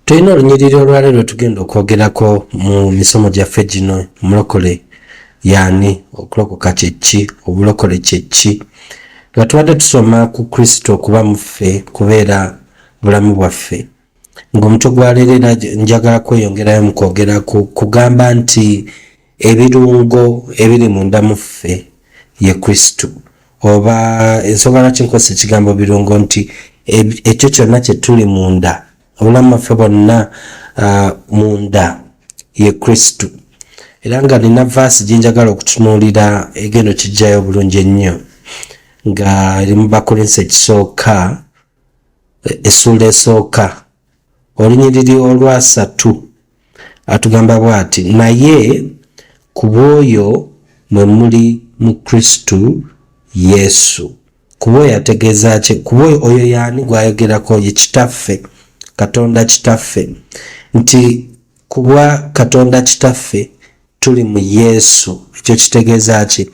Tulina olunyiriri olwaleero tugenda okwogerako mu misomo gyaffe gino. Omulokole yaani, okulokoka kyeki, obulokole kyeki. Nga tubadde tusoma ku Kristo okuba muffe kubeera bulamu bwaffe. Ng'omutwe gwa leero era njagala kweyongerayo mu kwogera kugamba nti ebirungo ebiri munda muffe ye Kristo. Oba ensonga lwaki nkozesa ekigambo birungo nti ekyo kyonna kye tuli munda, obulamu bwaffe bwonna munda ye Kristo. Era nga nina vaasi gye njagala okutunuulira egendo kijjayo bulungi ennyo nga eri mu Bakolinso ekisooka essuula esooka olunyiriri olwa3 atugamba bw'ati: naye ku bw'oyo mwe muli mu Kristo Yesu. Ku bw'oyo ategeeza ki? Ku bw'oyo oyo yaani gwayogerako ye kitaffe, Katonda kitaffe, nti ku bwa Katonda kitaffe tuli mu Yesu. Ekyo kitegeeza ki?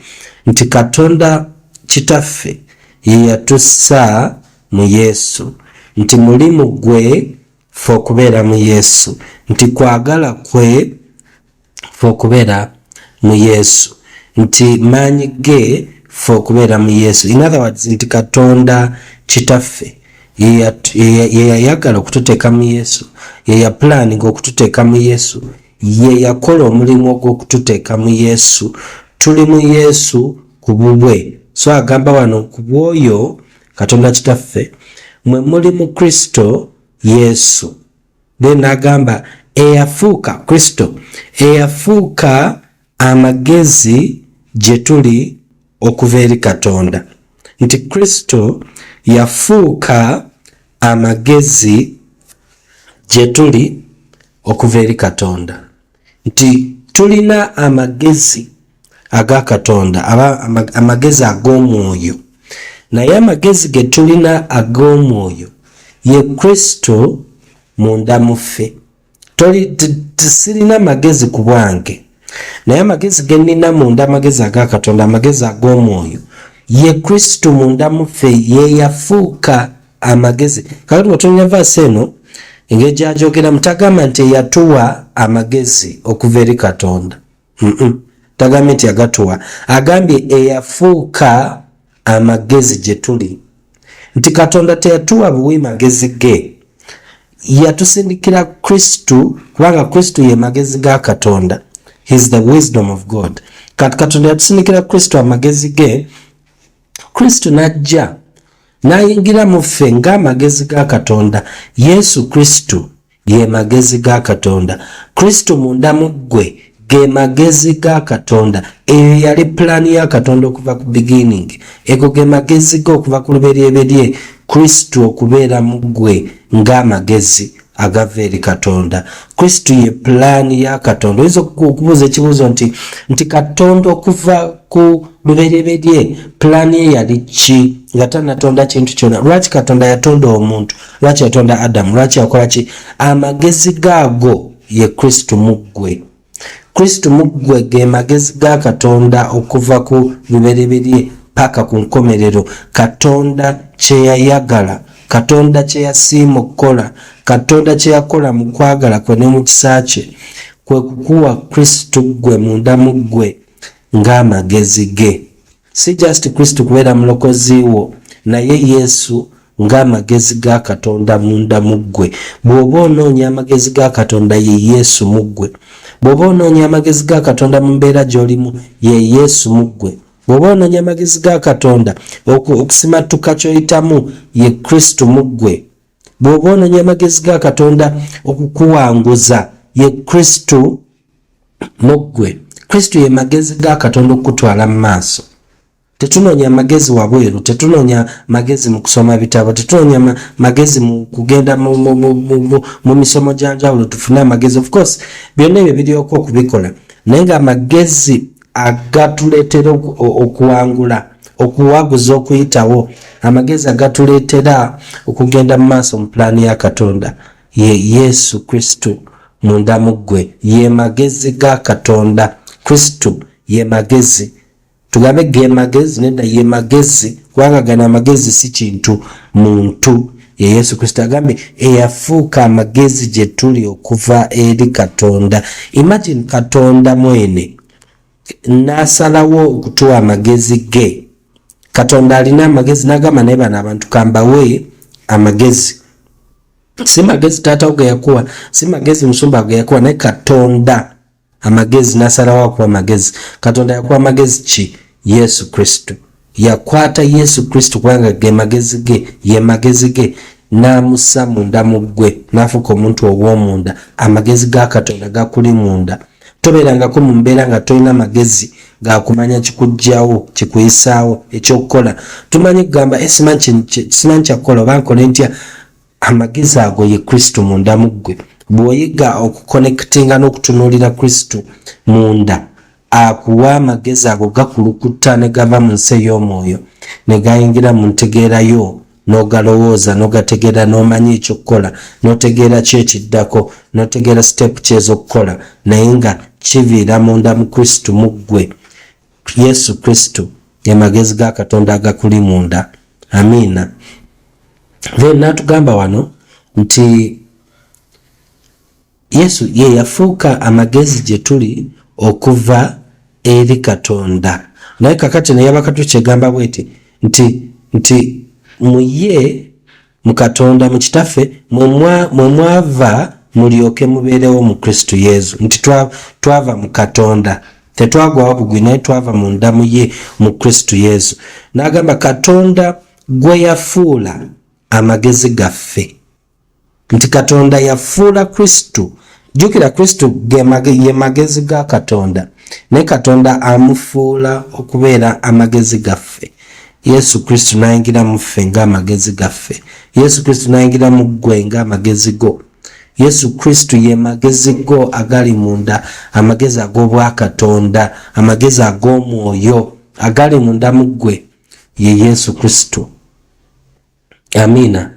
Nti Katonda kitaffe ye yatussa mu Yesu, nti mulimu gwe ffe okubeera mu Yesu, nti kwagala kwe ffe okubeera mu Yesu, nti maanyi ge ffe okubeera mu Yesu. In other words, nti Katonda kitaffe ye yayagala okututeeka mu Yesu, ye yapulaninga okututeeka mu Yesu, ye yakola omulimu ogw'okututeeka mu Yesu. Tuli mu Yesu ku bubwe. So agamba wano ku bw'oyo Katonda kitaffe mwe muli mu Kristo Yesu. Then agamba eyafuuka Kristo, eyafuuka amagezi gye tuli okuva eri Katonda. Nti Kristo yafuuka amagezi gye tuli okuva eri Katonda. Nti tulina amagezi aga Katonda, aba amagezi ag'omwoyo. Naye amagezi ge tulina ag'omwoyo ye Kristo munda muffe. Sirina magezi ku bwange, naye amagezi ge nina munda, amagezi aga Katonda, amagezi ag'omwoyo ye Kristo munda muffe ye yafuuka amagezi. Kakati bw'otonya vaasi eno engeri gy'agyogera mutagamba nti yatuwa amagezi okuva eri Katonda. Tagambye nti yagatuwa, agambye eyafuuka amagezi gye tuli. Nti Katonda teyatuwa buwi magezi ge, yatusindikira Kristo, kubanga Kristo ye magezi ga Katonda. He is the wisdom of God. Katonda yatusindikira Kristo amagezi ge. Kristo najja n'ayingira mu ffe ng'amagezi ga Katonda. Yesu Kristo ye magezi ga Katonda. Kristo munda mu ggwe ge magezi ga Katonda. Eyo yali pulaani ya Katonda okuva ku beginning. Ego ge magezi ge okuva ku lubereberye, Kristo okubeera mu ggwe ng'amagezi agava eri Katonda. Kristo ye pulaani ya Katonda. Oyinza okubuuza ekibuuzo nti Katonda okuva ku lubereberye pulaani ye yali ki nga tanatonda kintu kyonna? Lwaki Katonda yatonda omuntu? Lwaki yatonda Adamu? Lwaki yakola ki? Amagezi gaago ye Kristo mu ggwe. Kristo mu ggwe ge magezi ga Katonda okuva ku lubereberye paka ku nkomerero. Katonda kye yayagala, Katonda kye yasiima okukola, Katonda kye yakola mu kwagala kwe ne mu kisa kye, kwe kukuwa Kristo ggwe munda mu ggwe ng'amagezi ge. Si just Kristo kubeera mulokozi wo, naye Yesu ng'amagezi ga Katonda munda mu ggwe. Bw'oba onoonya amagezi ga Katonda ye Yesu mu ggwe. Bw'oba onoonya amagezi ga Katonda mu mbeera gy'olimu ye Yesu mu ggwe. Bw'oba onoonya amagezi ga Katonda okusimatuka ky'oyitamu ye Kristo mu ggwe. Bw'oba onoonya amagezi ga Katonda okukuwanguza ye Kristo mu ggwe. Kristo ye magezi ga Katonda okutwala mu maaso. Tetunoonya magezi wabweru, tetunoonya magezi mu kusoma bitabo, tetunoonya magezi mu kugenda mu misomo gyanjawulo tufune amagezi. Of course byonna ebyo biryoko okubikola, naye nga amagezi agatuleetera okuwangula, okuwaguza okuyitawo, amagezi agatuleetera okugenda mu maaso mu pulaani ya Katonda ye Yesu Kristo munda mu ggwe. Ye magezi ga Katonda. Kristo ye magezi. Tugambe ge magezi, nedda ye magezi, kubanga gana amagezi si kintu muntu. ye Yesu Kristo. Agambye eyafuuka amagezi gye tuli okuva eri Katonda. Imagine Katonda mwene n'asalawo okutuwa amagezi ge. Katonda alina amagezi n'agamba naye bano abantu kambawe amagezi. Si magezi taata ge yakuwa, si magezi musumba ge yakuwa, naye Katonda amagezi n'asalawo okuwa amagezi. Katonda yakuwa amagezi ki? Yesu Kristo. Yakwata Yesu Kristo kubanga ge magezi ge, ye magezi ge, n'amussa munda mu ggwe n'afuuka omuntu ow'omunda. Amagezi ga Katonda gakuli munda. Tobeerangako mu mbeera nga tolina magezi gakumanya kikujjawo, kikuyisaawo, ekyokukola. Tumanyi kugamba simanyi kyakukola oba nkole ntya. Amagezi ago ye Kristo munda mu ggwe. Bw'oyiga okukonekutinga n'okutunuulira Kristo munda, akuwa amagezi ago gakulukuta ne gava mu nsi ey'omwoyo ne gayingira mu ntegeerayo, n'ogalowooza n'ogategeera, n'omanya ekyokukola, n'otegeera ki ekiddako, n'otegeera sitepu ki ez'okukola, naye nga kiviira munda mu Kristo mu ggwe. Yesu Kristo ye magezi ga Katonda agakuli munda. Amiina. Then n'atugamba wano nti Yesu ye yafuuka amagezi gye tuli okuva eri Katonda. Naye kakati naye abakatu kyegamba bweti nti muye mu Katonda mu kitaffe mwe mwava mulyoke mubeerewo mu Kristo Yesu. Nti twava mu Katonda, tetwagwawo bugwi, naye twava munda mu ye mu Kristo Yesu. N'agamba Katonda gwe yafuula amagezi gaffe. Nti Katonda yafuula Kristo. Jukira Kristo ye magezi ga Katonda, ne Katonda amufuula okubeera amagezi gaffe. Yesu Kristo n'ayingira mu ffe ng'amagezi gaffe. Yesu Kristo n'ayingira mu ggwe ng'amagezi go. Yesu Kristo ye magezi go agali munda, amagezi ag'obwa Katonda, amagezi ag'omwoyo agali munda mu ggwe ye Yesu Kristo. Amiina.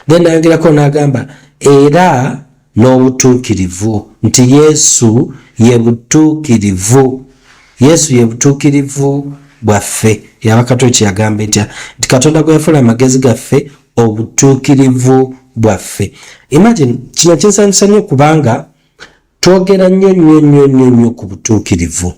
Then ayongerako n'agamba era n'obutuukirivu, nti Yesu ye butuukirivu. Yesu ye butuukirivu bwaffe. Yabakatoki yagamba etya nti Katonda gwe yafuula amagezi gaffe obutuukirivu bwaffe. Imagine kino kinsanyusa nnyo kubanga twogera nnyo ku butuukirivu.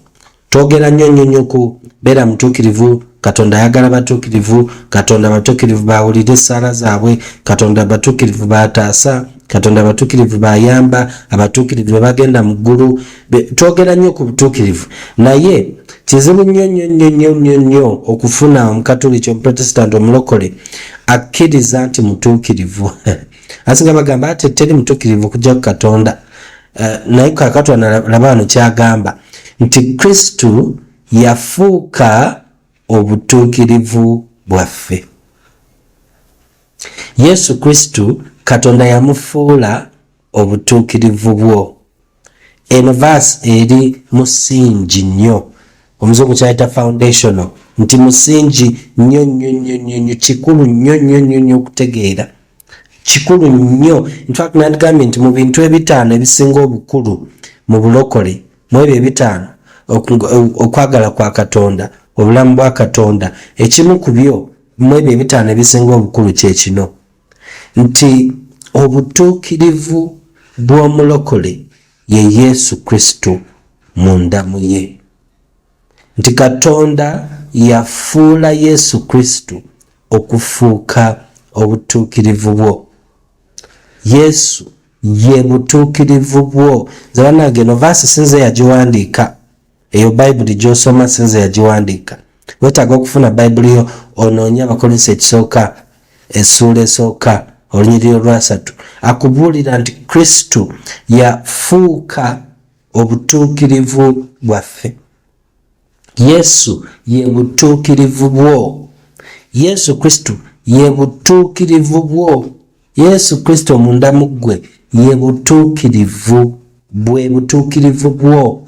Twogera nnyo ku beera mutuukirivu. Katonda ayagala batuukirivu. Katonda batuukirivu bawulira essaala zaabwe. Katonda batuukirivu bataasa. Katonda batuukirivu bayamba. Abatuukirivu bagenda mu ggulu. Twogera nnyo ku butuukirivu, naye kizibu nnyo okufuna omukatoliki, omuprotestant, omulokole akkiriza nti mutuukirivu. Asinga bagamba ate teri mutuukirivu kujja ku Katonda. Naye kakatwa nalaba wano kyagamba nti Kristo yafuuka obutuukirivu bwaffe. Yesu Kristo Katonda yamufuula obutuukirivu bwo. Eno verse eri musingi nnyo. Omuzungu kyayita foundational. Nti musingi nnyo kikulu nnyo okutegeera. Kikulu nnyo. In fact nagambye nti mu bintu ebitaano ebisinga obukulu mu bulokole, mu ebyo ebitaano, okwagala kwa Katonda, obulamu bwa Katonda, ekimu ku byo mu ebyo ebitaano ebisinga obukulu kye kino, nti obutuukirivu bw'omulokole ye Yesu Kristo munda mu ye. Nti Katonda yafuula Yesu Kristo okufuuka obutuukirivu bwo. Yesu ye butuukirivu bwo. Zabanage no verse sinze yagiwandiika. Eyo Bible gy'osoma sinze yagiwandiika. Wetaaga okufuna Bible yo onoonya Abakolinso ekisooka essuula esooka olunyiriri olwasatu. Akubuulira nti Kristo yafuuka obutuukirivu bwaffe. Yesu ye butuukirivu bwo. Yesu Kristo ye butuukirivu bwo. Yesu Kristo munda mu ggwe ye butuukirivu bwe butuukirivu bwo.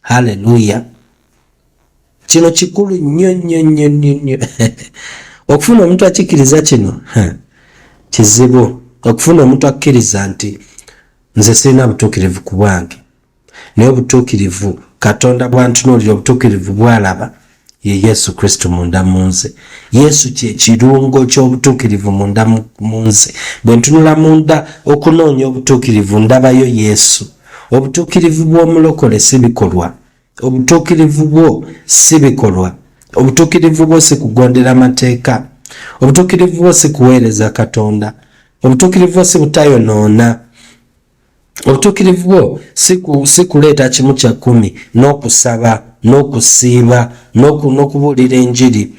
Haleluya. Kino kikulu nnyo. Okufuna omuntu akikiriza kino kizibu. Okufuna omuntu akkiriza nti nze sirina butuukirivu ku bwange, naye obutuukirivu Katonda bwantunuulira, obutuukirivu bwalaba, ye Yesu Kristo munda munze. Yesu kye kirungo ky'obutuukirivu munda munze. Bwe ntunula munda okunoonya obutuukirivu ndabayo Yesu. Obutuukirivu bw'omulokole si bikolwa. Obutuukirivu bwo si bikolwa. Obutuukirivu bwo si kugondera mateeka. Obutuukirivu bwo si kuweereza Katonda. Obutuukirivu bwo si butayonoona. Obutuukirivu bwo si kuleeta kimu kya 10 n'okusaba n'okusiiba n'okubuulira enjiri.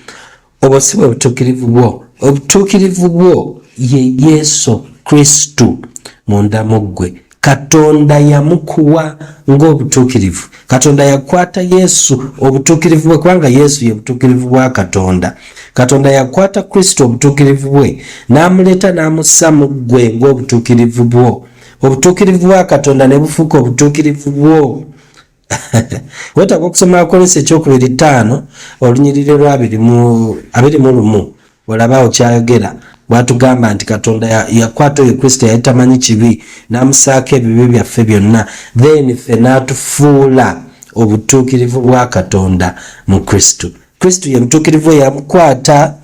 Obwo si bwe butuukirivu bwo. Obutuukirivu bwo ye Yesu Kristo munda mu ggwe. Katonda yamukuwa ng'obutuukirivu. Katonda yakwata Yesu obutuukirivu bwe, kubanga Yesu ye butuukirivu bwa Katonda. Katonda yakwata Kristo obutuukirivu bwe n'amuleeta n'amussa mu ggwe ng'obutuukirivu bwo. Obutuukirivu bwa Katonda ne bufuuka obutuukirivu bwo. Wetaaga okusoma Abakolinso 2:5 olunyiriri lwa 21 olaba kyayogera. Bwatugamba nti Katonda yakwata oyo Kristo yali tamanyi kibi n'amusaako ebibi byaffe byonna, then ffe n'atufuula obutuukirivu bwa Katonda mu Kristo. Kristo ye butuukirivu yamukwata.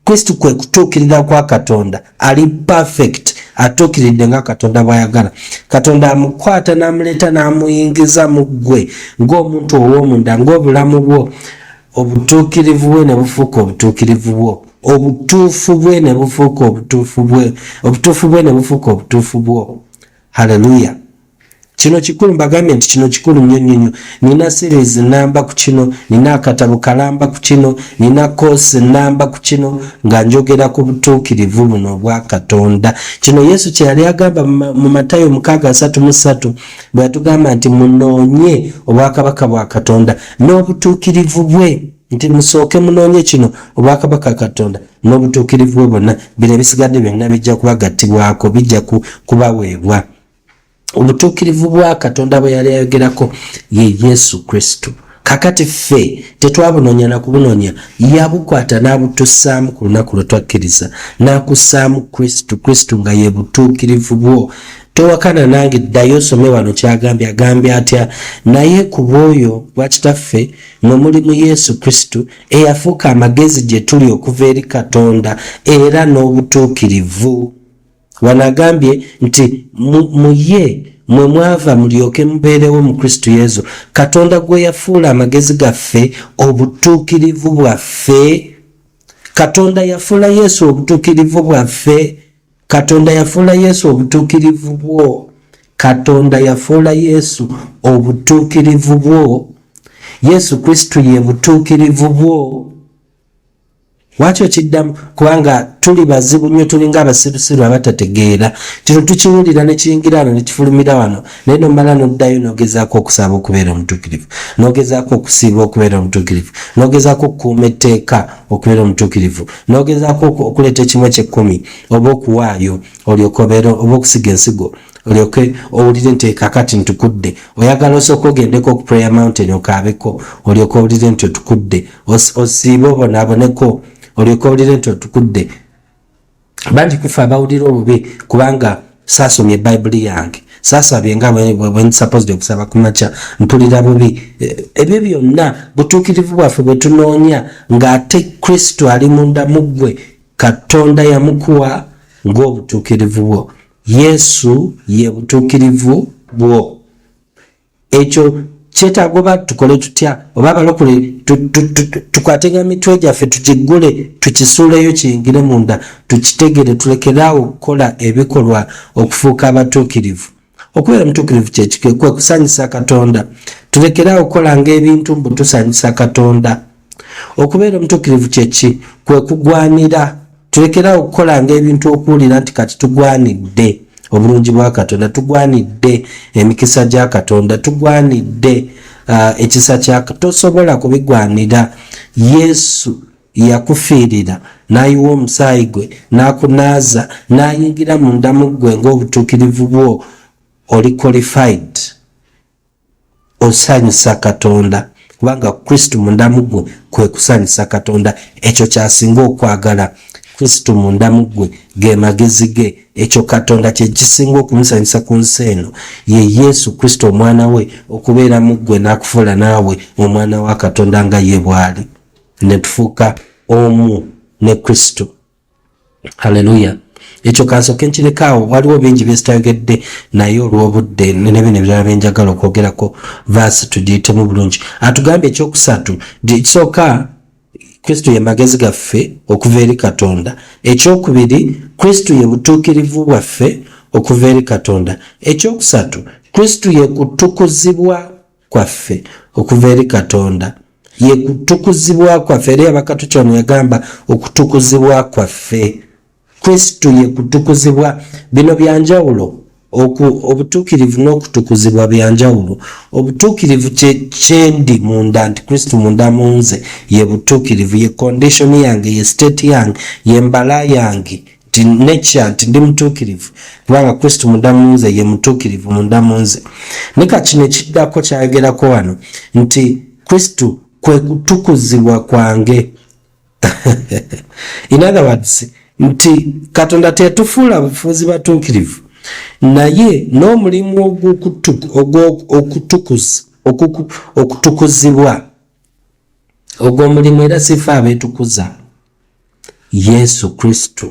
Kristo kwe kutuukirira kwa Katonda. Ali perfect, atuukiridde nga Katonda bw'ayagala. Katonda amukwata n'amuleeta n'amuyingiza mu ggwe ng'omuntu ow'omunda, ng'obulamu bwo. Obutuukirivu bwe ne bufuuka obutuukirivu bwo. Obutuufu bwe ne bufuuka obutuufu bwe. Obutuufu bwe ne bufuuka obutuufu bwo. Haleluya. Kino kikulu, mbagambye nti kino kikulu nnyo. Nina series namba ku kino, nina akatabo kalamba ku kino, nina course namba ku kino nga njogera ku butuukirivu buno bwa Katonda. Kino Yesu kye yali agamba mu Matayo 6:33 bwe yatugamba nti munoonye obwakabaka bwa Katonda n'obutuukirivu bwe. Nti musooke munoonye kino obwakabaka Katonda n'obutuukirivu bwe bwonna, bino ebisigadde byonna bijja kubagattibwako, bijja kubaweebwa. Obutuukirivu bwa Katonda bwe yali ayogerako ye Yesu Kristo. Kakati ffe tetwabunoonya na kubunoonya, yabukwata n'abutussaamu ku lunaku lwe twakkiriza, n'akussaamu Kristo nga ye butuukirivu bwo. Towakana nange, ddayo osome wano kyagambye. Agambye atya? Naye ku bw'oyo bwa kitaffe mwe muli mu Yesu Kristo eyafuuka amagezi gye tuli okuva eri Katonda era n'obutuukirivu. Wanagambye nti mu ye mwe mwava mulyoke mubeerewo mu Kristo Yesu. Katonda gwe yafuula amagezi gaffe obutuukirivu bwaffe. Katonda yafuula Yesu obutuukirivu bwaffe. Katonda yafuula Yesu obutuukirivu bwo. Katonda yafuula Yesu obutuukirivu bwo. Yesu Kristo ye butuukirivu bwo. Lwaki okiddamu? Kubanga tuli bazibu nnyo, tulinga abasirusiru abatategeera. Kino tukiwulira ne kiyingira wano ne kifulumira wano, naye nomala noddayo n'ogezaako okusaba okubeera omutuukirivu, n'ogezaako okusiiba okubeera omutuukirivu, n'ogezaako okukuuma etteeka okubeera omutuukirivu, n'ogezaako okuleeta ekimu eky'ekkumi oba okuwaayo olyoke obeera, oba okusiga ensigo olyoke owulire nti kakati ntukudde. Oyagala osooka ogendeko ku prayer mountain okaabeko olyoke owulire nti otukudde. Osiibe obonaaboneko olyoke owulire nti otukudde. Bangi kufe abawulira obubi kubanga saasomye Bayibuli yange, saasabye nga bwe supposed okusaba ku makya, mpulira bubi. Ebyo byonna butuukirivu bwaffe bwe tunoonya ng'ate Kristo ali munda mu ggwe. Katonda yamukuwa ng'obutuukirivu bwo. Yesu ye butuukirivu bwo. Ekyo kyetaaga oba tukole tutya, oba abalokole tukwatenga mitwe gyaffe tukiggule, tukisuuleyo kiyingire munda, tukitegere, tulekeraawo okukola ebikolwa okufuuka abatuukirivu. Okubeera mutuukirivu kye kwe kusanyusa Katonda. Tulekeraawo okukola ng'ebintu mbu tusanyusa Katonda. Okubeera omutuukirivu kye kwe kugwanira. Tulekeraawo okukola ng'ebintu okuwulira nti kati tugwanidde obulungi bwa Katonda, tugwanidde emikisa gya Katonda, tugwanidde ekisa kya Katonda. Tosobola kubigwanira. Yesu yakufiirira n'ayiwa omusaayi gwe n'akunaaza n'ayingira munda mu ggwe ng'obutuukirivu bwo. Oli qualified, osanyusa Katonda kubanga Kristo munda mu ggwe kwe kusanyusa Katonda. Ekyo kyasinga okwagala. Kristo munda mu ggwe ge magezi ge, ekyo Katonda kye kisinga okumusanyusa ku nsi eno ye Yesu Kristo omwana we okubeera mu ggwe n'akufuula naawe omwana wa Katonda nga ye bw'ali, ne tufuuka omu ne Kristo. Haleluya. Ekyo kansooke nkirekawo, waliwo bingi byesitayogedde naye olw'obudde ne bino ebirala byenjagala okwogerako vaasi tugiyitemu bulungi. Atugambye ekyokusatu, ekisooka Kristo ye magezi gaffe okuva eri Katonda. Ekyokubiri, Kristo ye butuukirivu bwaffe okuva eri Katonda. Ekyokusatu, Kristo ye kutukuzibwa kwaffe okuva eri Katonda. Ye kutukuzibwa kwaffe, eri abakatukyano yagamba okutukuzibwa kwaffe. Kristo ye kutukuzibwa. Bino byanjawulo, obutuukirivu n'okutukuzibwa byanjawulo. Obutuukirivu kyendi munda, nti Kristo munda munze ye butuukirivu, ye condition yange, ye state yange, ye mbala yange, nti nature, nti ndi mutuukirivu kubanga Kristo munda munze ye mutuukirivu munda munze. Nika kino ekiddako kyayogerako wano nti Kristo kwe kutukuzibwa kwange. In other words, nti Katonda tetufuula bufuzi batuukirivu, naye n'omulimu okutukuzibwa ogw'omulimu era sife abeetukuza. Yesu Kristo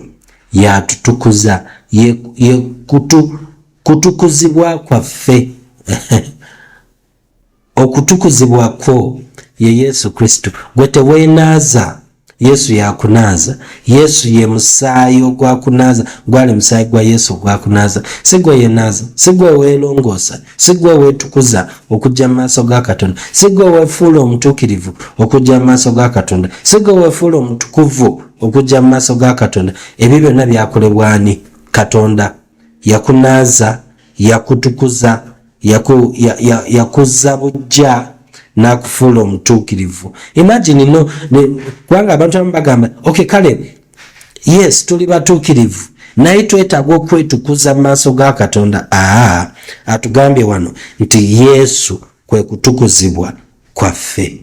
yatutukuza, ye kutukuzibwa kwaffe okutukuzibwa kwo ye Yesu Kristo. Gwe teweenaaza, Yesu yakunaaza. Yesu ye musaayi ogwakunaaza, gwali musaayi gwa Yesu ogwakunaaza. Si gwe yenaaza, si gwe weelongoosa, si gwe weetukuza okujja mu maaso ga Katonda, si gwe weefuula omutuukirivu okujja mu maaso ga Katonda, si gwe weefuula omutukuvu okujja mu maaso ga Katonda. Ebyo byonna byakolebwa ani? Katonda. Yakunaaza, yakutukuza, yakuzza bujja n'akufuula omutuukirivu. Imagine kubanga abantu abamu bagamba okay kale yes tuli batuukirivu naye twetaaga okwetukuza mu maaso ga Katonda. Atugambye wano nti Yesu kwe kutukuzibwa kwaffe.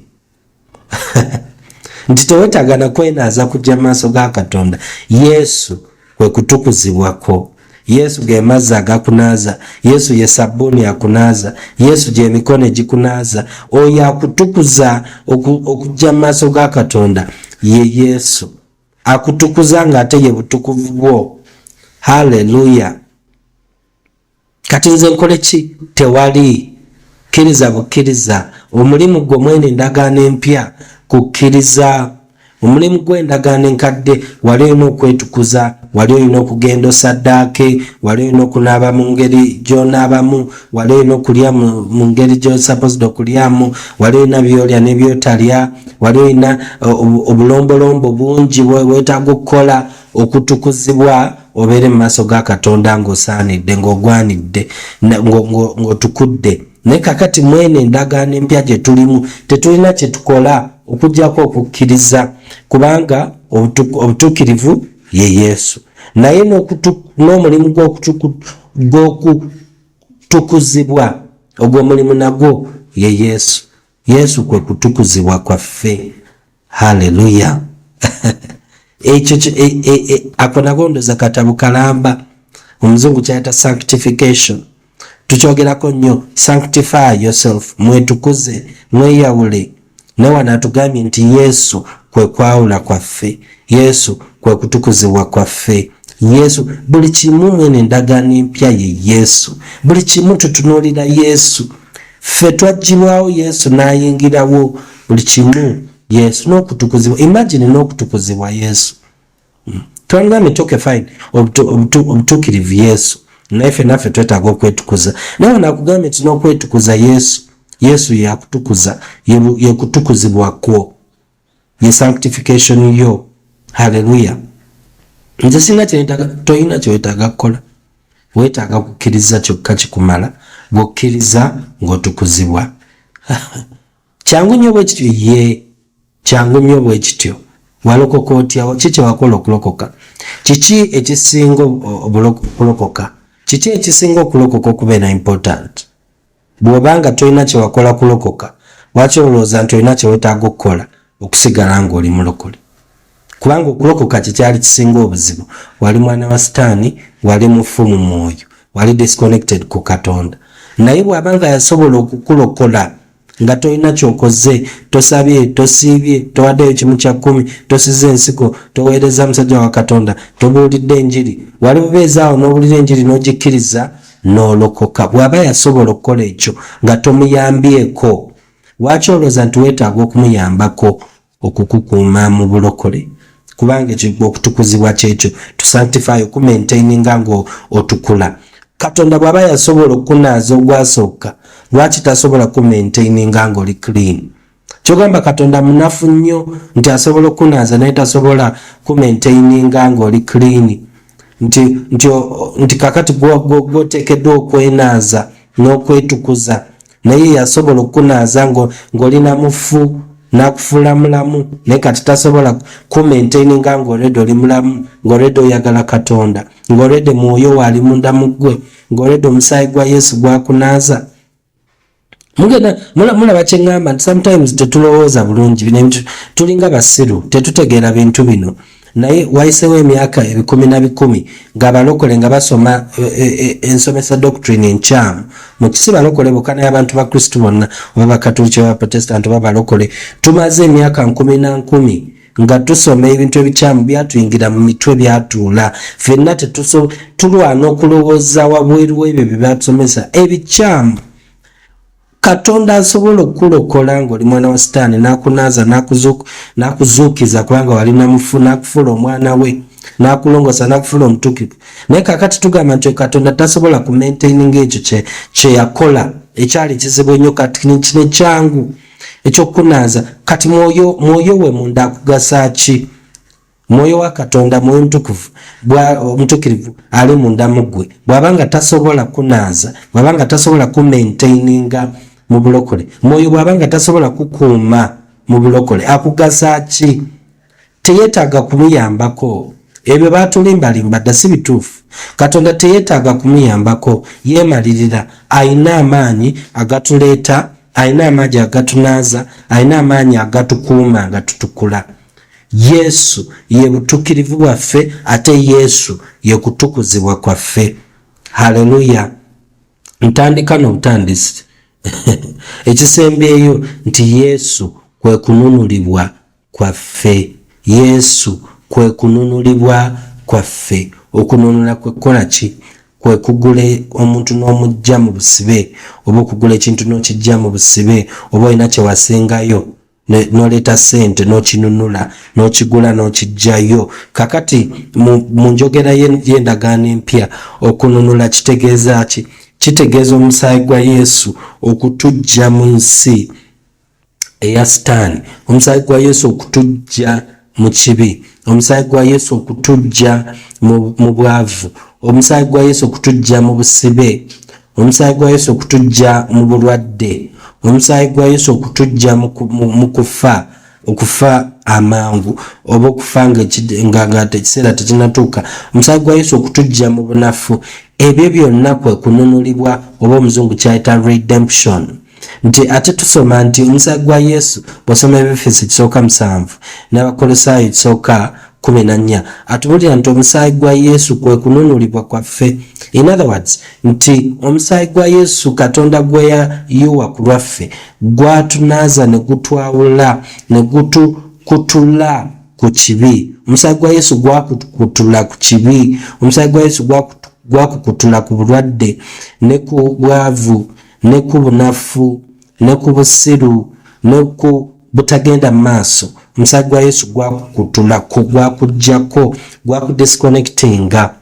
Nti tewetaaga na kwenaaza kujja mu maaso ga Katonda. Yesu kwe kutukuzibwa kwo. Yesu ge mazzi agakunaaza, Yesu ye sabbuuni akunaaza, Yesu gye mikono egikunaaza. Oyo akutukuza okujja mu maaso ga Katonda ye Yesu. Akutukuza ng'ate ye butukuvu bwo. Haleluya. Kati nze nkole ki? Tewali. Kkiriza bukkiriza. Omulimu gwo mwene endagaano empya kukkiriza. Omulimu gw'endagaano enkadde wali olina okwetukuza, wali olina okugenda osaddaake, wali olina okunaaba mu ngeri gy'onaabamu, wali olina okulya mu ngeri gy'osupposed okulyamu, wali olina by'olya ne by'otalya, wali olina obulombolombo bungi weetaaga okukola okutukuzibwa obeere mu maaso ga Katonda ng'osaanidde, ng'ogwanidde, ng'otukudde. Naye kakati mwene endagaano empya gye tulimu tetulina kye tukola okujjako okukkiriza, kubanga obutuukirivu ye Yesu. Naye n'omulimu gw'okutukuzibwa ogw'omulimu nagwo ye Yesu. Yesu kwe kutukuzibwa kwaffe. Haleluya. Ako nagondoza katabo kalamba, omuzungu kyayita sanctification. Tukyogerako nnyo, sanctify yourself, mwetukuze, mweyawule. Nawana atugambye nti Yesu kwe kwawula kwaffe, Yesu kwe kutukuzibwa kwaffe. Yesu, buli kimu mwene endagaano empya ye Yesu. Buli kimu tutunuulira Yesu. Ffe twaggyibwawo Yesu n'ayingirawo, buli kimu Yesu n'okutukuzibwa. Imagine n'okutukuzibwa Yesu. Twangambye toke fine, obutuukirivu Yesu. Naife naffe twetaaga okwetukuza. Nawana akugambye nti n'okwetukuza Yesu. Yesu yakutukuza, ye kutukuzibwa kwo, ye sanctification yo. Haleluya. Nze singa toyina kyewetaaga kukola, weetaaga kukkiriza kyokka kikumala, bw'okkiriza ng'otukuzibwa. Kyangu nnyo bwe kityo kyangu nnyo bwe kityo. Walokoka otya? Kiki wakola okulokoka? Kiki ekisinga okulokoka? Kiki ekisinga okulokoka okubeera important? Bw'obanga tolina kye wakola kulokoka, lwaki olowooza nti olina kye weetaaga okukola okusigala ng'oli mulokole? kubanga okulokoka kyali kisinga obuzibu. Wali mwana wa Sitaani, wali mufu mu mwoyo, wali disconnected ku Katonda. Naye bw'abanga yasobola okukulokola nga tolina kyokoze, tosabye, tosiibye, towaddeyo kimu kya 10, tosize ensiko, toweereza musajja wa Katonda, tobuulidde enjiri, wali bubeezaawo n'obuulira enjiri n'ogikkiriza n'olokoka. Bw'aba yasobola okukola ekyo nga tomuyambyeko, lwaki olowooza nti weetaaga okumuyambako okukukuuma mu bulokole? Kubanga ekyo okutukuzibwa kyekyo, to sanctify, okumaintaininga nga otukula. Katonda bw'aba yasobola okunaaza ogwasooka, lwaki tasobola kumaintaininga nga oli clean? Kyogamba Katonda munafu nnyo nti asobola okunaaza naye tasobola kumaintaininga nga oli clean. Nti kakati gwoteekeddwa okwenaaza n'okwetukuza, naye yasobola okunaaza ng'olina mufu n'akufuula mulamu, naye kati tasobola kumaintaininga ng'olredde oli mulamu, ng'olredde oyagala Katonda, ng'olredde mwoyo wali munda mu ggwe, ng'olredde omusaayi gwa Yesu gwakunaaza. Mulaba kye ngamba nti sometimes tetulowooza bulungi bino, tulinga basiru, tetutegeera bintu bino. Naye wayiseewo emyaka 10 ng'abalokole nga basoma ensomesa doctrine enkyamu. Mu kisi balokole bokka naye abantu ba Kristo bonna, oba bakatoliki, oba Protestant, oba balokole, tumaze emyaka 10 nga tusoma ebintu ebikyamu byatuyingira mu mitwe byatuula. Ffenna tulwana okulowooza wabweru w'ebyo bye batusomesa ebikyamu. Katonda asobola okukulokola ng'oli mwana wa Sitaani, n'akunaaza, n'akuzuukiza kubanga walina mufu, n'akufuula omwana we, n'akulongosa, n'akufuula omutuukirivu. Naye kakati tugamba nti Katonda tasobola kumaintaininga ekyo kye yakola ekyali kizibu ennyo, kati kino kyangu ekyokunaaza. Kati mwoyo we munda akugasa ki? Mwoyo wa Katonda, mwoyo omutuukirivu ali munda mu ggwe, bw'abanga tasobola kunaaza, bw'abanga tasobola kumaintaininga mu bulokole, mwoyo bw'abanga tasobola kukuuma mu bulokole, akugasa ki? Teyeetaaga kumuyambako. Ebyo baatulimbalimba dda si bituufu. Katonda teyeetaaga kumuyambako, yeemalirira. Ayina amaanyi agatuleeta, ayina amaanyi agatunaaza, ayina amaanyi agatukuuma nga tutukula. Yesu ye butuukirivu bwaffe, ate Yesu ye kutukuzibwa kwaffe. Haleluya. Ntandika n'obutandisi ekisembyeyo nti Yesu kwe kununulibwa kwaffe. Yesu kwe kununulibwa kwaffe. Okununula kwe kukola ki? Kwe kugula omuntu n'omujja mu busibe, oba okugula ekintu n'okijja mu busibe, oba olina kye wasingayo n'oleeta ssente n'okinunula, n'okigula n'okijjayo. Kakati mu njogera y'endagaano empya, okununula kitegeeza ki? Kitegeeza omusaayi gwa Yesu okutujja mu nsi eya Sitaani, omusaayi gwa Yesu okutujja mu kibi, omusaayi gwa Yesu okutujja mu bwavu, omusaayi gwa Yesu okutujja mu busibe, omusaayi gwa Yesu okutujja mu bulwadde, omusaayi gwa Yesu okutujja mu okufa amangu, oba okufa nga ekiseera tekinatuuka, omusaayi gwa Yesu okutujja mu bunafu. Ebyo byonna kwe kununulibwa, oba omuzungu kyayita redemption. Nti ate tusoma nti omusaayi gwa Yesu, bw'osoma Efeso 1:7 n'Abakolosaayo 1:14, atubulira nti omusaayi gwa Yesu kwe kununulibwa kwaffe. In other words, nti omusaayi gwa Yesu Katonda gwe yayiwa ku lwaffe gwatunaaza ne gutwawula ne gutukutula ku kibi. Omusaayi gwa Yesu gwakukutula ku kibi. Omusaayi gwa Yesu gwakukutula ku bulwadde, ne ku bwavu, ne ku bunafu, ne ku busiru, ne ku butagenda mu maaso. Omusaayi gwa Yesu gwakukutula, gwakuggyako, gwakudisconnectinga.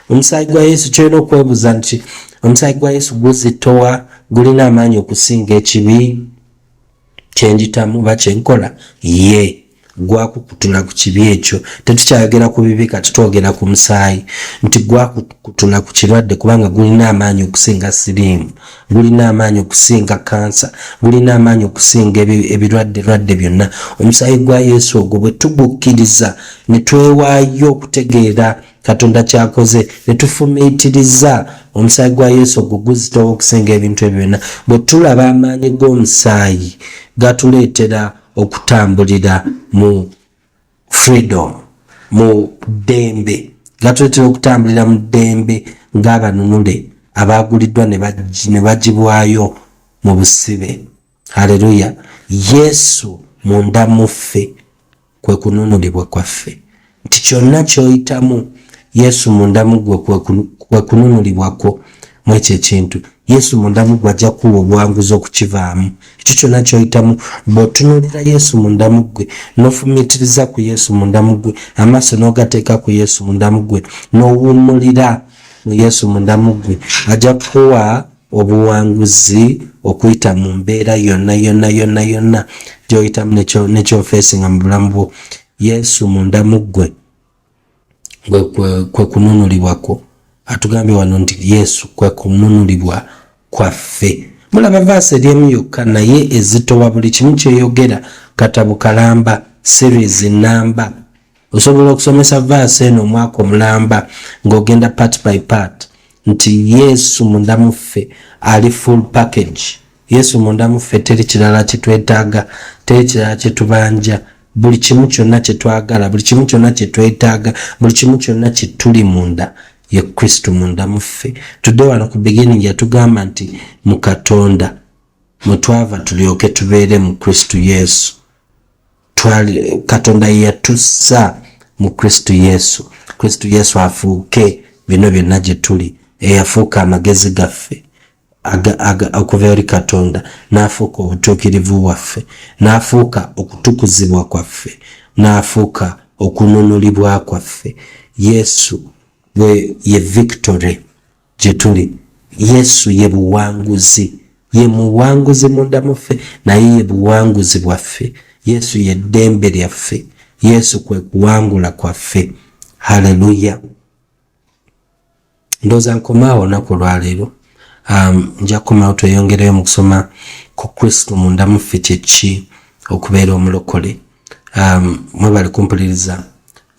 Omusaayi gwa Yesu kyolina okwebuuza nti omusaayi gwa Yesu guzitowa, gulina amaanyi okusinga ekibi kyenjitamu oba kyenkola? Ye gwakukutula ku kibi ekyo. Tetukyayogera ku bibi, kati twogera ku musaayi, nti gwakukutula ku kirwadde kubanga gulina amaanyi okusinga siriimu, gulina amaanyi okusinga kansa, gulina amaanyi okusinga ebirwadde byonna. Omusaayi gwa Yesu ogwo bwe tugukkiriza ne twewaayo okutegeera Katonda kyakoze, ne tufumiitiriza, omusaayi gwa Yesu ogwo guzitowa okusinga ebintu ebyo byonna. Bwe tulaba amaanyi g'omusaayi gatuleetera okutambulira mu freedom, mu ddembe, gatuleetera okutambulira mu ddembe ng'abanunule abaguliddwa ne bagibwayo mu busibe. Haleluya. Yesu munda muffe kwe kununulibwa kwaffe, nti kyonna ky'oyitamu Yesu munda mugwe kwe kununulibwako mu ekyo ekintu. Yesu munda mugwe ajja kuwa obuwanguzi okukivaamu. Ekyo kyonna ky'oyitamu bw'otunuulira Yesu munda mugwe, n'ofumiitiriza ku Yesu munda mugwe, amaaso n'ogateeka ku Yesu munda mugwe, n'owummulira mu Yesu munda mugwe, ajja kuwa obuwanguzi okuyita mu mbeera yonna gy'oyitamu nekyofeesinga mu bulamu bwo. Yesu munda mugwe kwe kununulibwako. Atugambye wano nti Yesu kwe kununulibwa kwaffe. Mulaba vaasi eri emu yokka naye ezitowa buli kimu kyeyogera. Katabo kalamba, series namba. Osobola okusomesa vaasi eno omwaka omulamba ng'ogenda part by part, nti Yesu munda muffe ali full package. Yesu munda muffe teri kirala kitwetaaga, teri kirala kitubanja. Buli kimu kyonna kyetwagala, buli kimu kyonna kyetwetaaga, buli kimu kyonna kyetuli munda ye Kristo munda muffe. Tudde wano ku beginning yatugamba nti mu Katonda mwe twava tulyoke tubeere mu Kristo Yesu. Katonda yatussa mu Kristo Yesu. Kristo Yesu afuuke bino byonna gye tuli. Eyafuuka amagezi gaffe okuva eri Katonda, n'afuuka obutuukirivu waffe, n'afuuka okutukuzibwa kwaffe, n'afuuka okununulibwa kwaffe. Yesu bwe ye victory gye tuli. Yesu ye buwanguzi, ye muwanguzi munda muffe, naye ye buwanguzi bwaffe. Yesu ye ddembe lyaffe. Yesu kwe kuwangula kwaffe. Haleluya. Ndooza nkomaawo olunaku lwaleero. Nja kukomawo tweyongereyo mu kusoma ku Kristo munda muffe kye ki, okubeera omulokole. Mwebale kumpuliriza,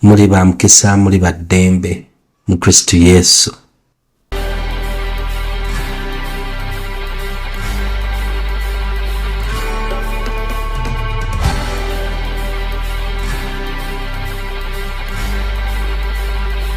muli ba mukisa, muli ba ddembe mu Kristo Yesu.